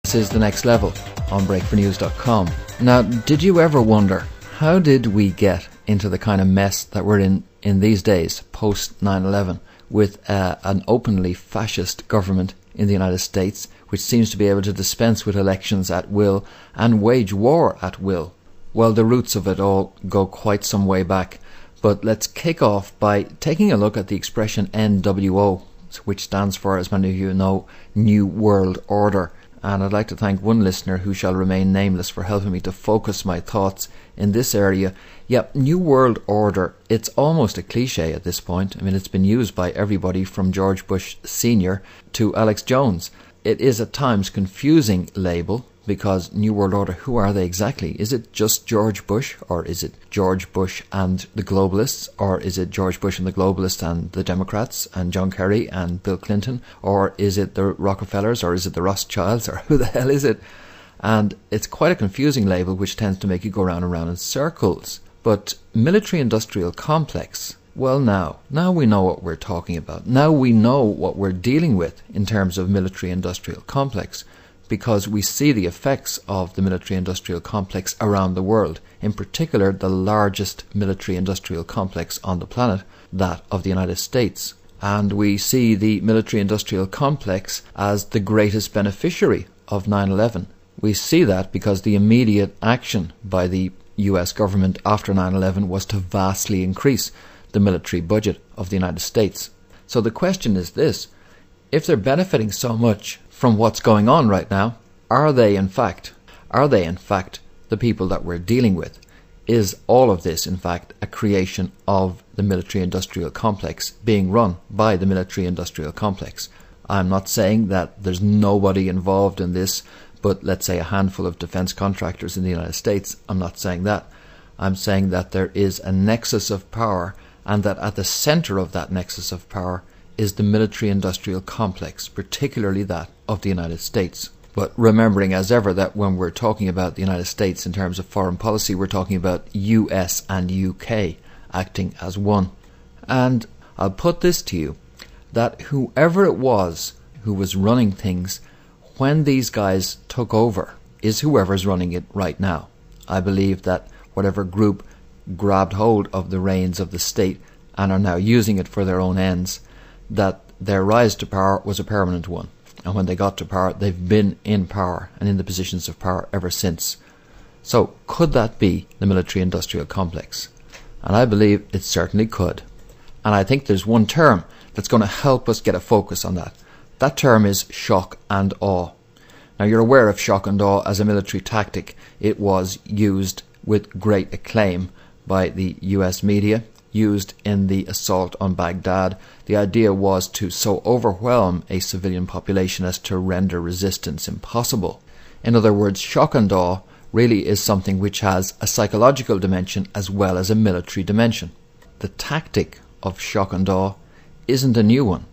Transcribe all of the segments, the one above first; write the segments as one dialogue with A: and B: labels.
A: This is The Next Level on breakfornews.com. Now, did you ever wonder, how did we get into the kind of mess that we're in these days, post 9/11, with an openly fascist government in the United States, which seems to be able to dispense with elections at will and wage war at will? Well, the roots of it all go quite some way back, but let's kick off by taking a look at the expression NWO, which stands for, as many of you know, New World Order. And I'd like to thank one listener who shall remain nameless for helping me to focus my thoughts in this area. Yep, New World Order, it's almost a cliche at this point. I mean, it's been used by everybody from George Bush Sr. to Alex Jones. It is at times confusing label, because New World Order, who are they exactly? Is it just George Bush, or is it George Bush and the globalists, or is it George Bush and the globalists and the Democrats and John Kerry and Bill Clinton, or is it the Rockefellers, or is it the Rothschilds, or who the hell is it? And it's quite a confusing label which tends to make you go round and round in circles. But military-industrial complex, well, now we know what we're talking about. Now we know what we're dealing with in terms of military-industrial complex, because we see the effects of the military-industrial complex around the world, in particular the largest military-industrial complex on the planet, that of the United States. And we see the military-industrial complex as the greatest beneficiary of 9/11. We see that because the immediate action by the US government after 9/11 was to vastly increase the military budget of the United States. So the question is this: if they're benefiting so much from what's going on right now, are they in fact the people that we're dealing with? Is all of this in fact a creation of the military-industrial complex, being run by the military-industrial complex? I'm not saying that there's nobody involved in this, but let's say a handful of defense contractors in the United States. I'm not saying that. I'm saying that there is a nexus of power, and that at the center of that nexus of power is the military-industrial complex, particularly that of the United States. But remembering as ever that when we're talking about the United States in terms of foreign policy, we're talking about US and UK acting as one. And I'll put this to you, that whoever it was who was running things when these guys took over is whoever's running it right now. I believe that whatever group grabbed hold of the reins of the state and are now using it for their own ends, that their rise to power was a permanent one. And when they got to power, they've been in power and in the positions of power ever since. So could that be the military-industrial complex? And I believe it certainly could. And I think there's one term that's going to help us get a focus on that. That term is shock and awe. Now, you're aware of shock and awe as a military tactic. It was used with great acclaim by the US media, used in the assault on Baghdad. The idea was to so overwhelm a civilian population as to render resistance impossible. In other words, shock and awe really is something which has a psychological dimension as well as a military dimension. The tactic of shock and awe isn't a new one.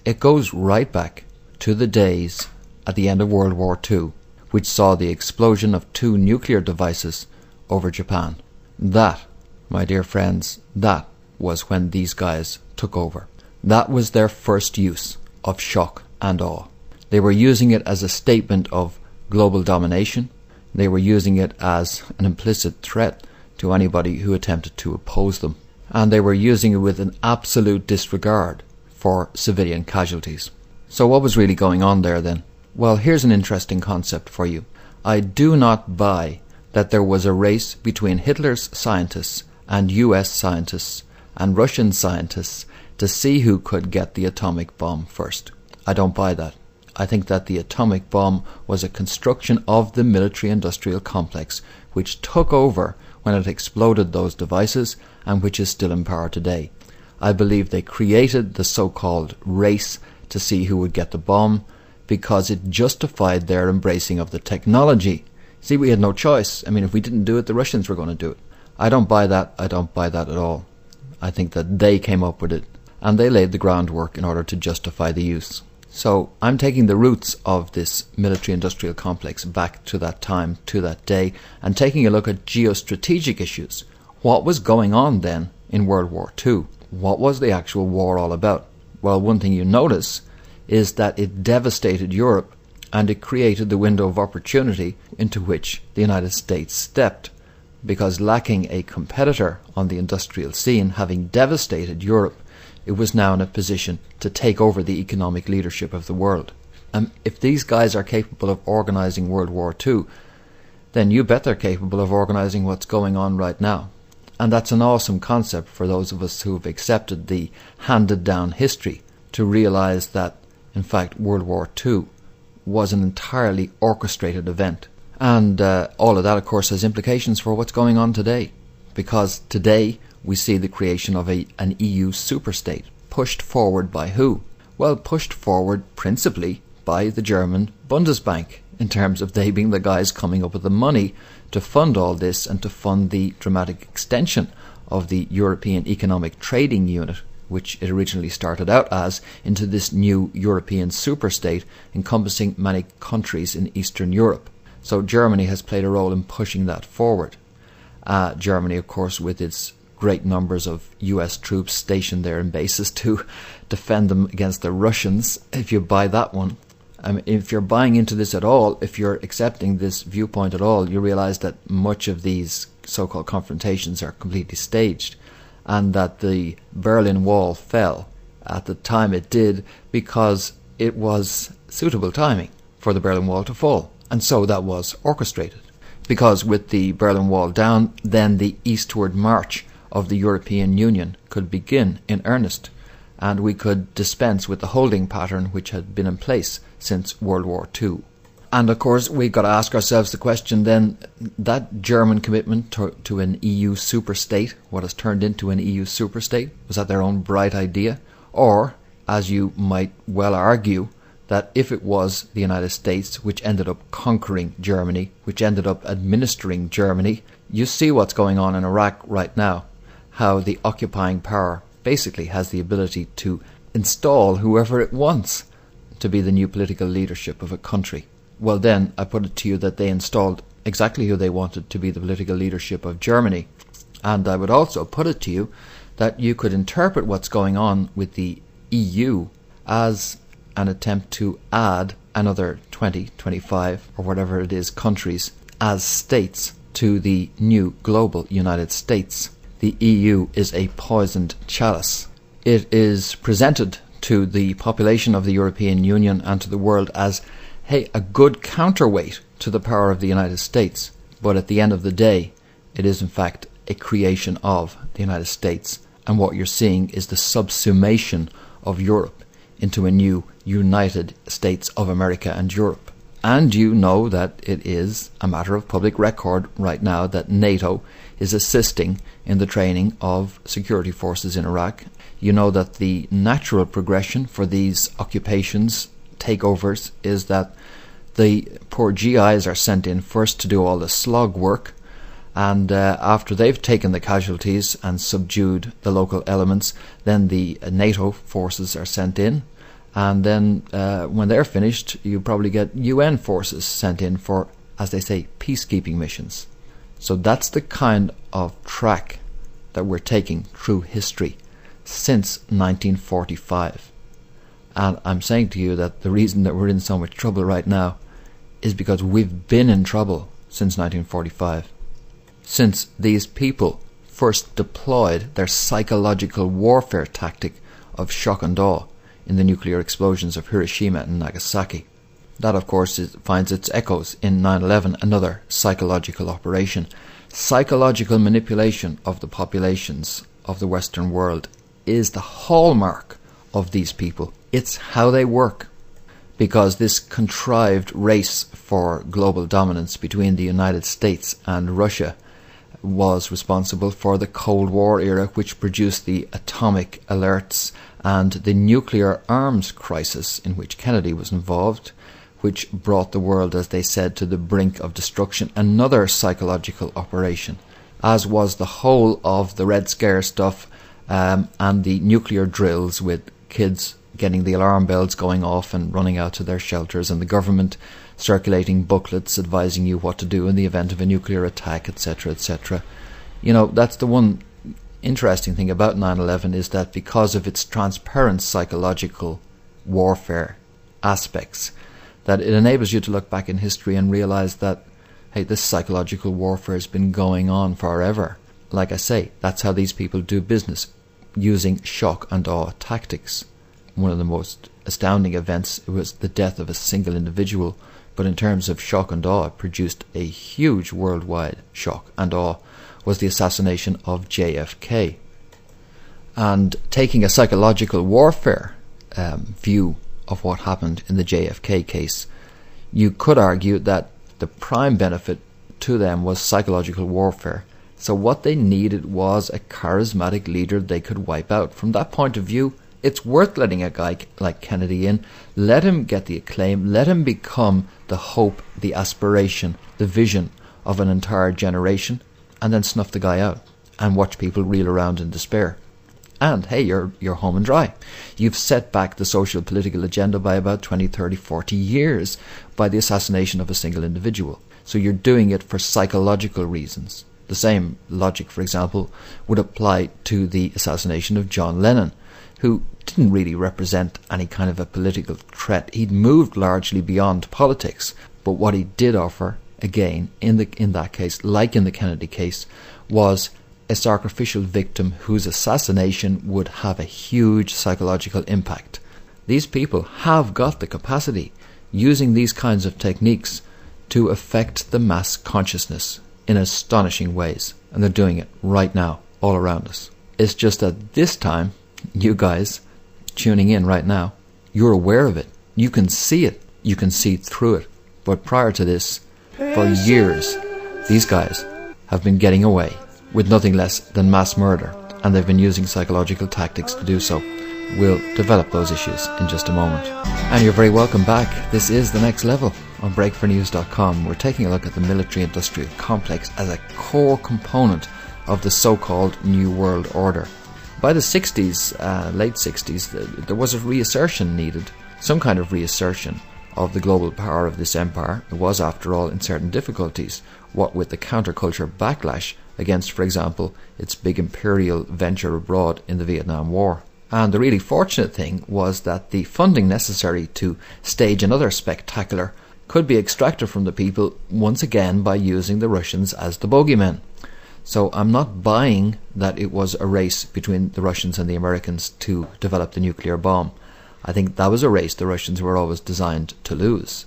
A: It goes right back to the days at the end of World War II, which saw the explosion of 2 nuclear devices over Japan. That, my dear friends, that was when these guys took over. That was their first use of shock and awe. They were using it as a statement of global domination. They were using it as an implicit threat to anybody who attempted to oppose them. And they were using it with an absolute disregard for civilian casualties. So what was really going on there then? Well, here's an interesting concept for you. I do not buy that there was a race between Hitler's scientists and US scientists and Russian scientists to see who could get the atomic bomb first. I don't buy that. I think that the atomic bomb was a construction of the military-industrial complex which took over when it exploded those devices and which is still in power today. I believe they created the so-called race to see who would get the bomb because it justified their embracing of the technology. See, we had no choice. I mean, if we didn't do it, the Russians were going to do it. I don't buy that. I don't buy that at all. I think that they came up with it and they laid the groundwork in order to justify the use. So I'm taking the roots of this military-industrial complex back to that time, to that day, and taking a look at geostrategic issues. What was going on then in World War II? What was the actual war all about? Well, one thing you notice is that it devastated Europe and it created the window of opportunity into which the United States stepped, because lacking a competitor on the industrial scene, having devastated Europe, it was now in a position to take over the economic leadership of the world. And if these guys are capable of organising World War II, then you bet they're capable of organising what's going on right now. And that's an awesome concept for those of us who have accepted the handed down history, to realise that, in fact, World War II was an entirely orchestrated event. And all of that, of course, has implications for what's going on today. Because today we see the creation of an EU superstate, pushed forward by who? Well, pushed forward principally by the German Bundesbank, in terms of they being the guys coming up with the money to fund all this and to fund the dramatic extension of the European Economic Trading Unit, which it originally started out as, into this new European superstate encompassing many countries in Eastern Europe. So Germany has played a role in pushing that forward. Germany, of course, with its great numbers of US troops stationed there in bases to defend them against the Russians, if you buy that one. I mean, if you're buying into this at all, if you're accepting this viewpoint at all, you realise that much of these so-called confrontations are completely staged, and that the Berlin Wall fell at the time it did because it was suitable timing for the Berlin Wall to fall. And so that was orchestrated. Because with the Berlin Wall down, then the eastward march of the European Union could begin in earnest, and we could dispense with the holding pattern which had been in place since World War II. And of course we've got to ask ourselves the question then, that German commitment to an EU superstate, what has turned into an EU superstate, was that their own bright idea? Or, as you might well argue, that if it was the United States which ended up conquering Germany, which ended up administering Germany, you see what's going on in Iraq right now, how the occupying power basically has the ability to install whoever it wants to be the new political leadership of a country. Well then, I put it to you that they installed exactly who they wanted to be the political leadership of Germany. And I would also put it to you that you could interpret what's going on with the EU as an attempt to add another 20, 25, or whatever it is, countries as states to the new global United States. The EU is a poisoned chalice. It is presented to the population of the European Union and to the world as, hey, a good counterweight to the power of the United States. But at the end of the day, it is in fact a creation of the United States. And what you're seeing is the subsumation of Europe into a new United States of America and Europe. And you know that it is a matter of public record right now that NATO is assisting in the training of security forces in Iraq. You know that the natural progression for these occupations, takeovers, is that the poor GIs are sent in first to do all the slog work, and after they've taken the casualties and subdued the local elements, then the NATO forces are sent in, and then when they're finished, you probably get UN forces sent in for, as they say, peacekeeping missions. So that's the kind of track that we're taking through history since 1945. And I'm saying to you that the reason that we're in so much trouble right now is because we've been in trouble since 1945. Since these people first deployed their psychological warfare tactic of shock and awe in the nuclear explosions of Hiroshima and Nagasaki. That, of course, finds its echoes in 9/11, another psychological operation. Psychological manipulation of the populations of the Western world is the hallmark of these people. It's how they work. Because this contrived race for global dominance between the United States and Russia was responsible for the Cold War era, which produced the atomic alerts and the nuclear arms crisis in which Kennedy was involved, which brought the world, as they said, to the brink of destruction. Another psychological operation, as was the whole of the Red Scare stuff and the nuclear drills with kids getting the alarm bells going off and running out to their shelters, and the government circulating booklets advising you what to do in the event of a nuclear attack, etc., etc. You know, that's the one interesting thing about 9/11, is that because of its transparent psychological warfare aspects, that it enables you to look back in history and realize that, hey, this psychological warfare has been going on forever. Like I say, that's how these people do business, using shock and awe tactics. One of the most astounding events was the death of a single individual, but in terms of shock and awe, it produced a huge worldwide shock and awe, was the assassination of JFK. And taking a psychological warfare view of what happened in the JFK case, you could argue that the prime benefit to them was psychological warfare. So what they needed was a charismatic leader they could wipe out. From that point of view, it's worth letting a guy like Kennedy in, let him get the acclaim, let him become the hope, the aspiration, the vision of an entire generation, and then snuff the guy out and watch people reel around in despair. And hey, you're home and dry. You've set back the social political agenda by about 20, 30, 40 years by the assassination of a single individual. So you're doing it for psychological reasons. The same logic, for example, would apply to the assassination of John Lennon, who didn't really represent any kind of a political threat. He'd moved largely beyond politics, but what he did offer, again, in that case, like in the Kennedy case, was a sacrificial victim whose assassination would have a huge psychological impact. These people have got the capacity, using these kinds of techniques, to affect the mass consciousness in astonishing ways, and they're doing it right now, all around us. It's just that this time, you guys tuning in right now, you're aware of it. You can see it. You can see through it. But prior to this, for years, these guys have been getting away with nothing less than mass murder, and they've been using psychological tactics to do so. We'll develop those issues in just a moment. And you're very welcome back. This is The Next Level on breakfornews.com. We're taking a look at the military-industrial complex as a core component of the so-called New World Order. By the 60s, late 60s, there was a reassertion needed, some kind of reassertion of the global power of this empire. It was, after all, in certain difficulties, what with the counterculture backlash against, for example, its big imperial venture abroad in the Vietnam War. And the really fortunate thing was that the funding necessary to stage another spectacular could be extracted from the people once again by using the Russians as the bogeymen. So I'm not buying that it was a race between the Russians and the Americans to develop the nuclear bomb. I think that was a race the Russians were always designed to lose.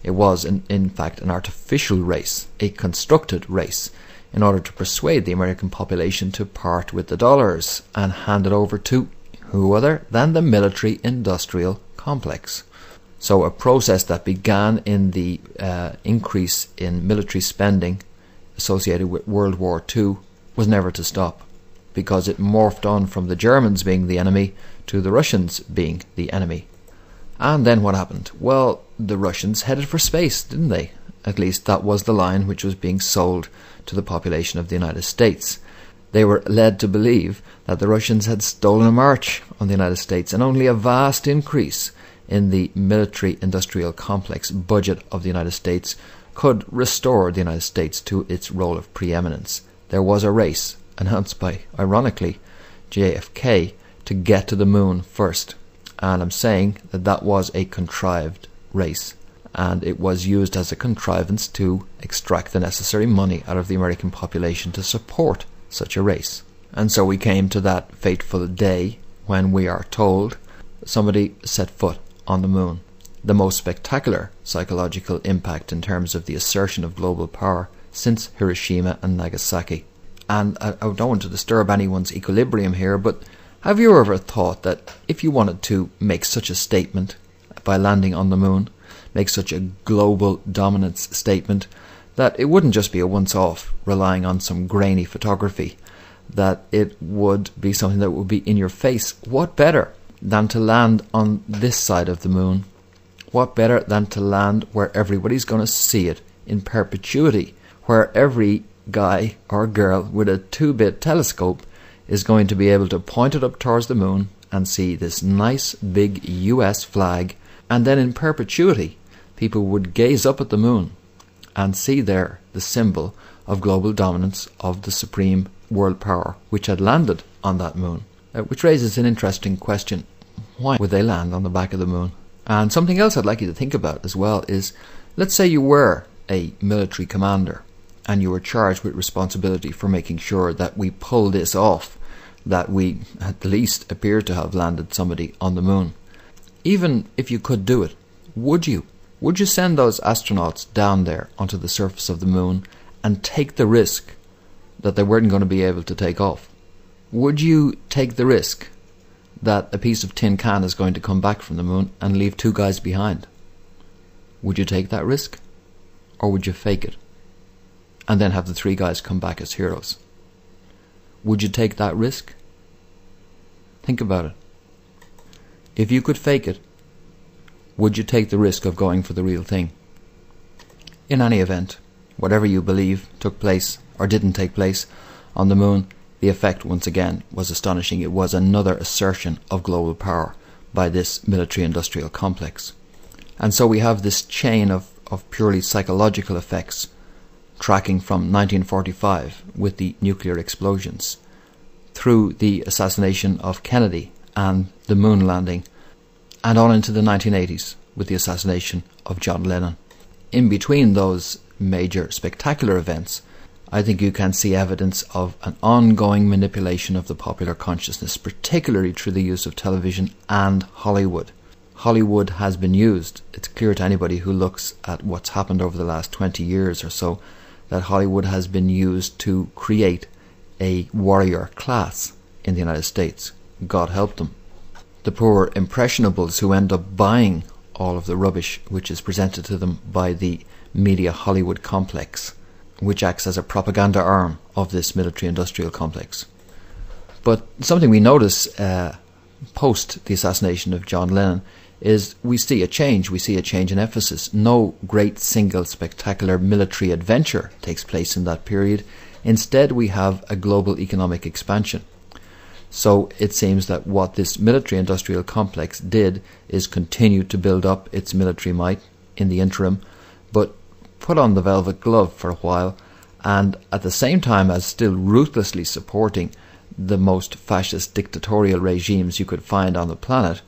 A: It was, in fact, an artificial race, a constructed race, in order to persuade the American population to part with the dollars and hand it over to who other than the military-industrial complex. So a process that began in the increase in military spending associated with World War II was never to stop, because it morphed on from the Germans being the enemy to the Russians being the enemy. And then what happened? Well, the Russians headed for space, didn't they? At least that was the line which was being sold to the population of the United States. They were led to believe that the Russians had stolen a march on the United States, and only a vast increase in the military-industrial complex budget of the United States could restore the United States to its role of preeminence. There was a race, announced by, ironically, JFK, to get to the moon first. And I'm saying that that was a contrived race, and it was used as a contrivance to extract the necessary money out of the American population to support such a race. And so we came to that fateful day when we are told somebody set foot on the moon. The most spectacular psychological impact in terms of the assertion of global power since Hiroshima and Nagasaki. And I don't want to disturb anyone's equilibrium here, but have you ever thought that if you wanted to make such a statement by landing on the moon, make such a global dominance statement, that it wouldn't just be a once-off relying on some grainy photography, that it would be something that would be in your face? What better than to land on this side of the moon? What better than to land where everybody's going to see it in perpetuity, where every guy or girl with a 2-bit telescope is going to be able to point it up towards the moon and see this nice big US flag, and then in perpetuity people would gaze up at the moon and see there the symbol of global dominance of the supreme world power which had landed on that moon. Which raises an interesting question. Why would they land on the back of the moon? And something else I'd like you to think about as well is, let's say you were a military commander and you were charged with responsibility for making sure that we pull this off, that we at least appear to have landed somebody on the moon. Even if you could do it, would you? Would you send those astronauts down there onto the surface of the moon and take the risk that they weren't going to be able to take off? Would you take the risk that a piece of tin can is going to come back from the moon and leave 2 guys behind? Would you take that risk? Or would you fake it and then have the 3 guys come back as heroes? Would you take that risk? Think about it. If you could fake it, would you take the risk of going for the real thing? In any event, whatever you believe took place or didn't take place on the moon, the effect once again was astonishing. It was another assertion of global power by this military-industrial complex. And so we have this chain of purely psychological effects tracking from 1945 with the nuclear explosions through the assassination of Kennedy and the moon landing, and on into the 1980s with the assassination of John Lennon. In between those major spectacular events, I think you can see evidence of an ongoing manipulation of the popular consciousness, particularly through the use of television and Hollywood. Hollywood has been used. It's clear to anybody who looks at what's happened over the last 20 years or so that Hollywood has been used to create a warrior class in the United States. God help them. The poor impressionables who end up buying all of the rubbish which is presented to them by the media Hollywood complex, which acts as a propaganda arm of this military-industrial complex. But something we notice post the assassination of John Lennon is we see a change in emphasis. No great single spectacular military adventure takes place in that period. Instead, we have a global economic expansion. So it seems that what this military-industrial complex did is continue to build up its military might in the interim, but put on the velvet glove for a while, and at the same time as still ruthlessly supporting the most fascist dictatorial regimes you could find on the planet,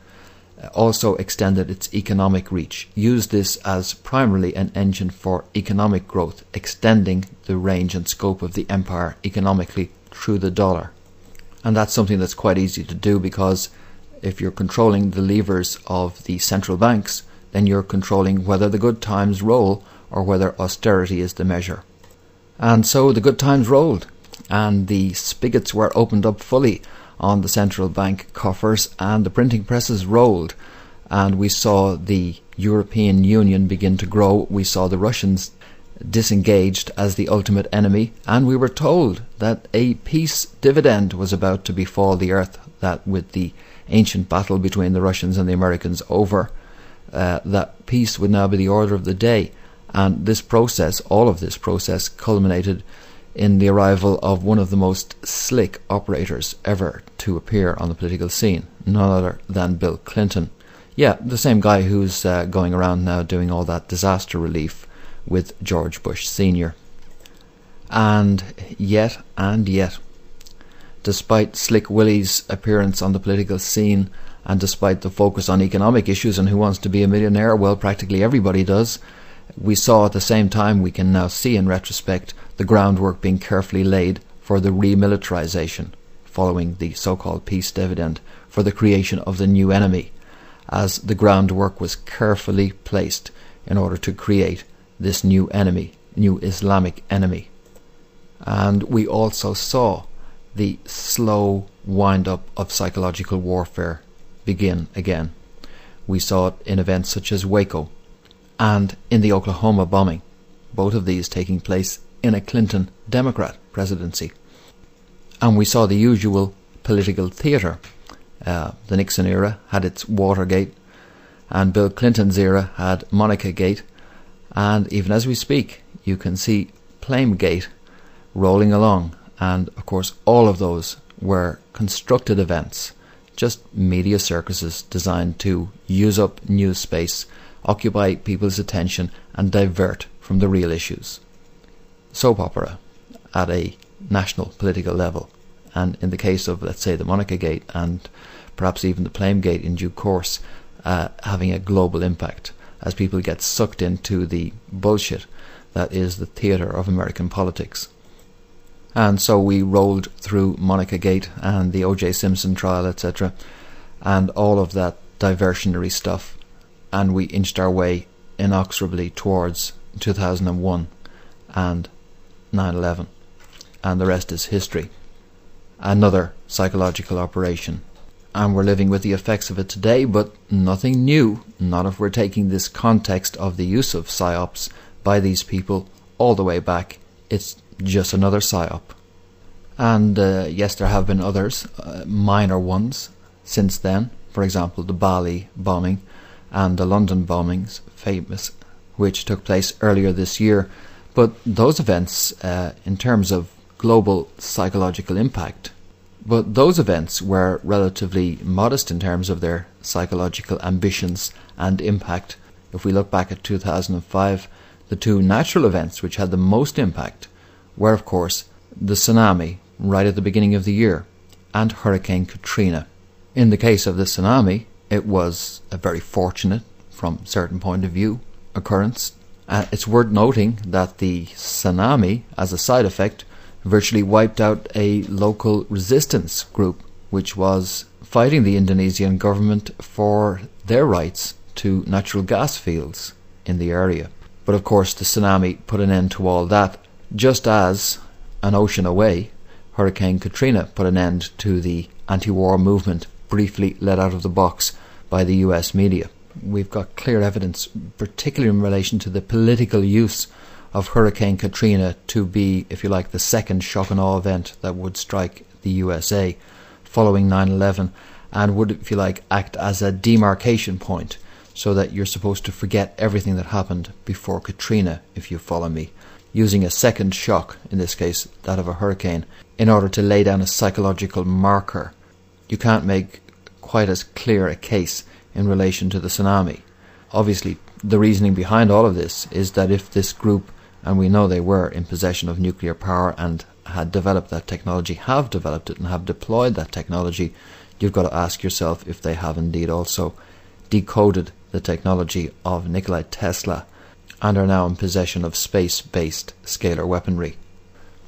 A: also extended its economic reach, used this as primarily an engine for economic growth, extending the range and scope of the empire economically through the dollar. And that's something that's quite easy to do, because if you're controlling the levers of the central banks, then you're controlling whether the good times roll or whether austerity is the measure. And so the good times rolled, and the spigots were opened up fully on the central bank coffers, and the printing presses rolled, and we saw the European Union begin to grow. We saw the Russians disengaged as the ultimate enemy, and we were told that a peace dividend was about to befall the earth, that with the ancient battle between the Russians and the Americans over, that peace would now be the order of the day. And this process, all of this process, culminated in the arrival of one of the most slick operators ever to appear on the political scene, none other than Bill Clinton. Yeah, the same guy who's going around now doing all that disaster relief with George Bush Sr. And yet, despite Slick Willie's appearance on the political scene, and despite the focus on economic issues and who wants to be a millionaire, well, practically everybody does, we saw at the same time, we can now see in retrospect, the groundwork being carefully laid for the remilitarization, following the so-called peace dividend, for the creation of the new enemy, as the groundwork was carefully placed in order to create this new enemy, new Islamic enemy. And we also saw the slow wind-up of psychological warfare begin again. We saw it in events such as Waco and in the Oklahoma bombing, both of these taking place in a Clinton Democrat presidency. And we saw the usual political theatre. The Nixon era had its Watergate, and Bill Clinton's era had Monica-gate, and even as we speak you can see Plame-gate rolling along, and of course all of those were constructed events, just media circuses designed to use up news space, occupy people's attention and divert from the real issues. Soap opera at a national political level, and in the case of, let's say, the Monica-gate and perhaps even the Plame-gate in due course, having a global impact as people get sucked into the bullshit that is the theatre of American politics. And so we rolled through Monica Gate and the O.J. Simpson trial, etc., and all of that diversionary stuff, and we inched our way inexorably towards 2001 and 9/11, and the rest is history. Another psychological operation, and we're living with the effects of it today, but nothing new, not if we're taking this context of the use of psyops by these people all the way back. It's just another psyop. And yes, there have been others, minor ones, since then. For example, the Bali bombing and the London bombings, famous, which took place earlier this year. But those events, in terms of global psychological impact, but those events were relatively modest in terms of their psychological ambitions and impact. If we look back at 2005, the two natural events which had the most impact were, of course, the tsunami right at the beginning of the year and Hurricane Katrina. In the case of the tsunami, it was a very fortunate, from a certain point of view, occurrence. It's worth noting that the tsunami, as a side effect, virtually wiped out a local resistance group which was fighting the Indonesian government for their rights to natural gas fields in the area. But of course the tsunami put an end to all that, just as, an ocean away, Hurricane Katrina put an end to the anti-war movement briefly let out of the box by the US media. We've got clear evidence, particularly in relation to the political use of Hurricane Katrina, to be, if you like, the second shock and awe event that would strike the USA following 9/11, and would, if you like, act as a demarcation point, so that you're supposed to forget everything that happened before Katrina, if you follow me, using a second shock, in this case that of a hurricane, in order to lay down a psychological marker. You can't make quite as clear a case in relation to the tsunami. Obviously, the reasoning behind all of this is that if this group, and we know they were in possession of nuclear power and had developed that technology, have developed it and have deployed that technology, you've got to ask yourself if they have indeed also decoded the technology of Nikola Tesla and are now in possession of space-based scalar weaponry.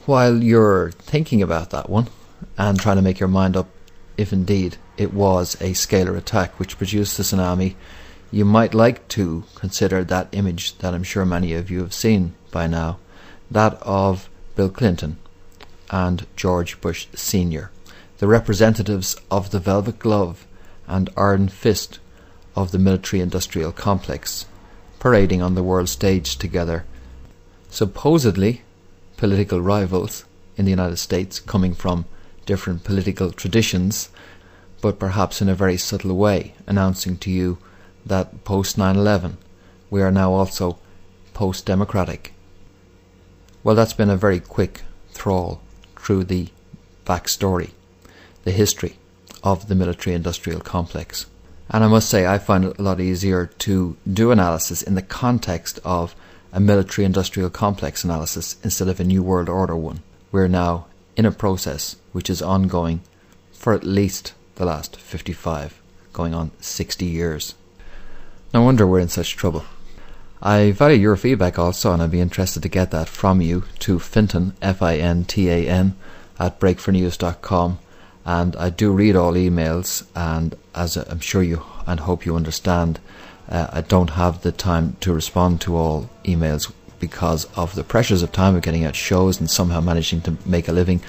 A: While you're thinking about that one and trying to make your mind up if indeed it was a scalar attack which produced the tsunami, you might like to consider that image that I'm sure many of you have seen by now, that of Bill Clinton and George Bush Sr., the representatives of the velvet glove and iron fist of the military-industrial complex, parading on the world stage together, supposedly political rivals in the United States, coming from different political traditions, but perhaps in a very subtle way, announcing to you that post 9/11 we are now also post-democratic. Well, that's been a very quick trawl through the backstory, the history of the military-industrial complex. And I must say, I find it a lot easier to do analysis in the context of a military-industrial complex analysis instead of a New World Order one. We're now in a process which is ongoing for at least the last 55, going on 60 years. No wonder we're in such trouble. I value your feedback also, and I'd be interested to get that from you to Fintan, Fintan, at breakfornews.com. And I do read all emails, and as I'm sure you and hope you understand, I don't have the time to respond to all emails because of the pressures of time of getting out shows and somehow managing to make a living.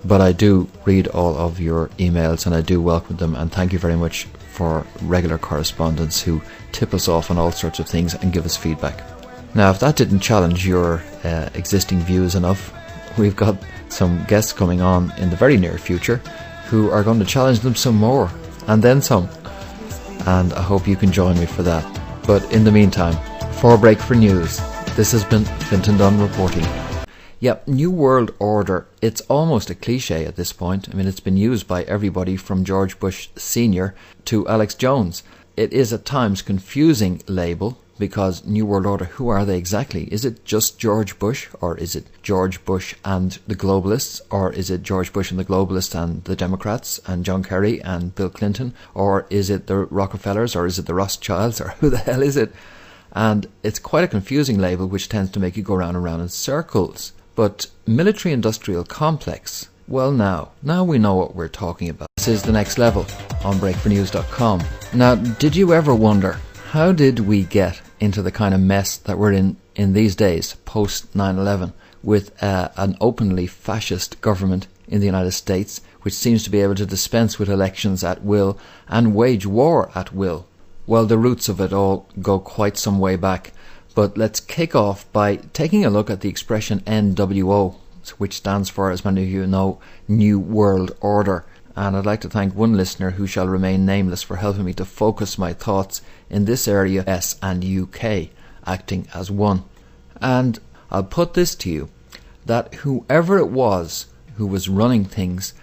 A: But I do read all of your emails and I do welcome them, and thank you very much for regular correspondents who tip us off on all sorts of things and give us feedback. Now, if that didn't challenge your existing views enough, we've got some guests coming on in the very near future who are going to challenge them some more, and then some. And I hope you can join me for that. But in the meantime, for Break for News, this has been Fintan Dunn reporting. Yep, New World Order, it's almost a cliche at this point. I mean, it's been used by everybody from George Bush Sr. to Alex Jones. It is at times confusing label, because New World Order, who are they exactly? Is it just George Bush, or is it George Bush and the globalists, or is it George Bush and the globalists and the Democrats and John Kerry and Bill Clinton, or is it the Rockefellers, or is it the Rothschilds, or who the hell is it? And it's quite a confusing label which tends to make you go round and round in circles. But military-industrial complex, well now we know what we're talking about. This is The Next Level on breakfornews.com. Now, did you ever wonder, how did we get into the kind of mess that we're in these days, post 9/11, with an openly fascist government in the United States, which seems to be able to dispense with elections at will and wage war at will? Well, the roots of it all go quite some way back, but let's kick off by taking a look at the expression NWO, which stands for, as many of you know, New World Order. And I'd like to thank one listener who shall remain nameless for helping me to focus my thoughts in this area, US and UK, acting as one. And I'll put this to you, that whoever it was who was running things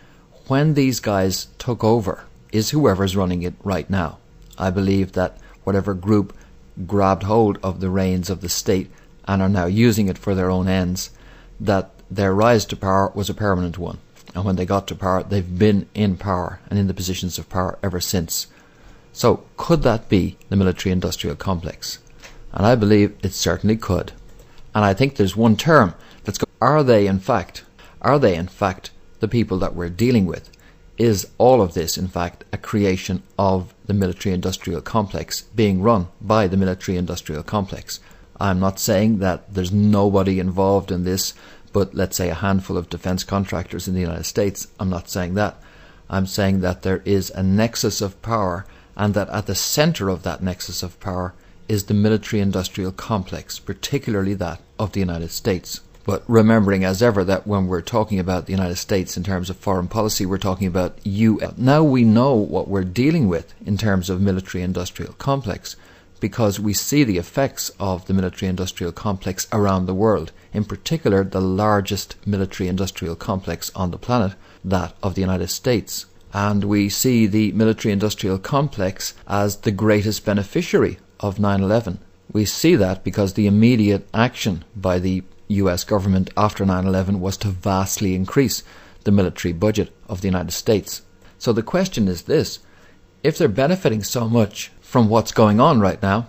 A: when these guys took over is whoever's running it right now. I believe that whatever group grabbed hold of the reins of the state and are now using it for their own ends, that their rise to power was a permanent one. And when they got to power, they've been in power and in the positions of power ever since. So could that be the military-industrial complex? And I believe it certainly could. And I think there's one term that's are they in fact the people that we're dealing with? Is all of this in fact a creation of the military-industrial complex, being run by the military-industrial complex? I'm not saying that there's nobody involved in this, but let's say a handful of defense contractors in the United States. I'm not saying that. I'm saying that there is a nexus of power, and that at the center of that nexus of power is the military-industrial complex, particularly that of the United States. But remembering as ever that when we're talking about the United States in terms of foreign policy, we're talking about US. Now we know what we're dealing with in terms of military-industrial complex, because we see the effects of the military-industrial complex around the world, in particular the largest military-industrial complex on the planet, that of the United States. And we see the military-industrial complex as the greatest beneficiary of 9/11. We see that because the immediate action by the US government after 9/11 was to vastly increase the military budget of the United States. So the question is this: if they're benefiting so much from what's going on right now,